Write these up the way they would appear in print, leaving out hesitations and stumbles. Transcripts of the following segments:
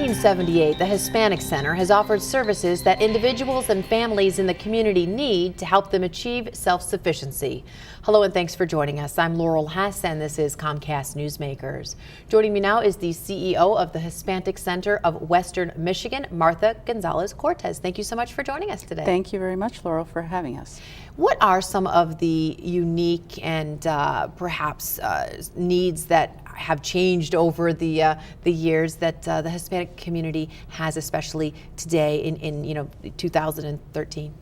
1978, the Hispanic Center has offered services that individuals and families in the community need to help them achieve self-sufficiency. Hello and thanks for joining us. I'm Laurel Hess and this is Comcast Newsmakers. Joining me now is the CEO of the Hispanic Center of Western Michigan, Martha Gonzalez-Cortes. Thank you so much for joining us today. Thank you very much, Laurel, for having us. What are some of the unique and perhaps needs that have changed over the years that the Hispanic community has, especially today in 2013?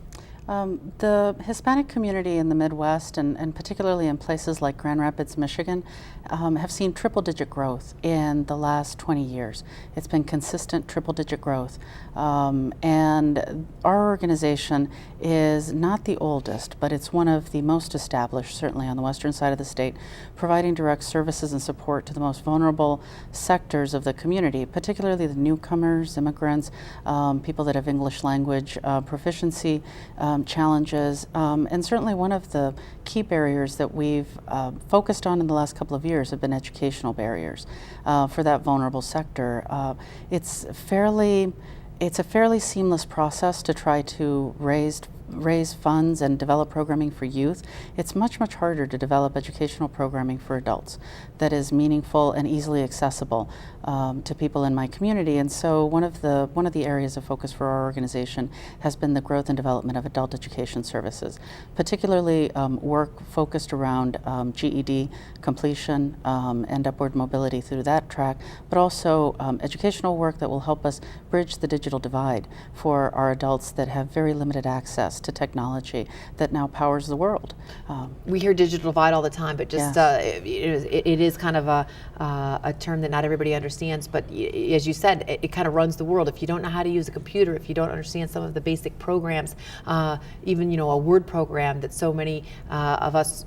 The Hispanic community in the Midwest and particularly in places like Grand Rapids, Michigan, have seen triple-digit growth in the last 20 years. It's been consistent triple-digit growth. And our organization is not the oldest, but it's one of the most established, certainly on the western side of the state, providing direct services and support to the most vulnerable sectors of the community, particularly the newcomers, immigrants, people that have English language proficiency challenges, and certainly one of the key barriers that we've focused on in the last couple of years have been educational barriers for that vulnerable sector. It's a fairly seamless process to try to raise funds and develop programming for youth. It's much harder to develop educational programming for adults that is meaningful and easily accessible to people in my community. And so one of the areas of focus for our organization has been the growth and development of adult education services, particularly work focused around GED completion and upward mobility through that track, but also educational work that will help us bridge the digital divide for our adults that have very limited access to technology that now powers the world. We hear digital divide all the time, but just yes. It is kind of a term that not everybody understands, but as you said, it kind of runs the world. If you don't know how to use a computer, if you don't understand some of the basic programs, even a word program that so many of us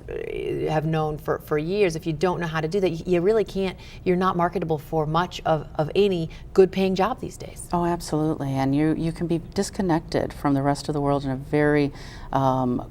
have known for years, if you don't know how to do that, you really can't, you're not marketable for much of any good paying job these days. Oh, absolutely, and you can be disconnected from the rest of the world in a very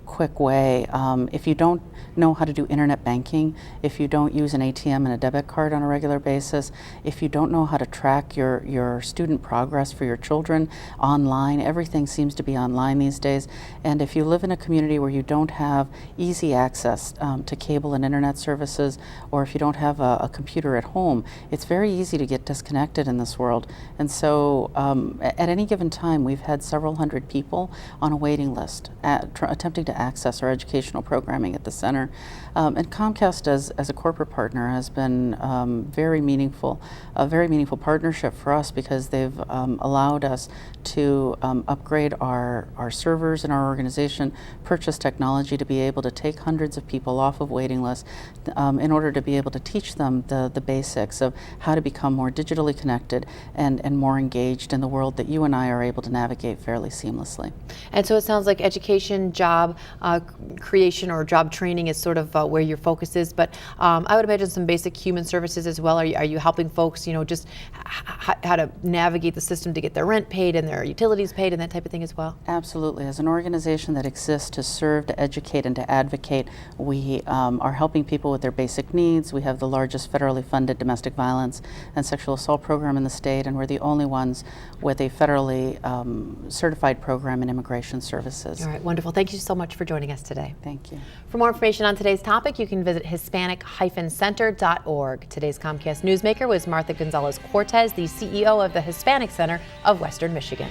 quick way. If you don't know how to do internet banking, if you don't use an ATM and a debit card on a regular basis, if you don't know how to track your student progress for your children online, everything seems to be online these days, and if you live in a community where you don't have easy access to cable and internet services, or if you don't have a computer at home, it's very easy to get disconnected in this world. And so at any given time, we've had several hundred people on a waiting list attempting to access our educational programming at the center. And Comcast as a corporate partner has been a very meaningful partnership for us because they've allowed us to upgrade our servers in our organization, purchase technology to be able to take hundreds of people off of waiting lists in order to be able to teach them the basics of how to become more digitally connected and more engaged in the world that you and I are able to navigate fairly seamlessly. And so it sounds like education, job creation, or job training is sort of where your focus is, but I would imagine some basic human services as well. Are you helping folks, just how to navigate the system to get their rent paid and their utilities paid and that type of thing as well? Absolutely. As an organization that exists to serve, to educate, and to advocate, we are helping people with their basic needs. We have the largest federally funded domestic violence and sexual assault program in the state, and we're the only ones with a federally certified program in immigration services. All right, wonderful. Thank you so much for joining us today. Thank you. For more information on today's topic, you can visit hispanic-center.org. Today's Comcast Newsmaker was Martha Gonzalez-Cortes, the CEO of the Hispanic Center of Western Michigan.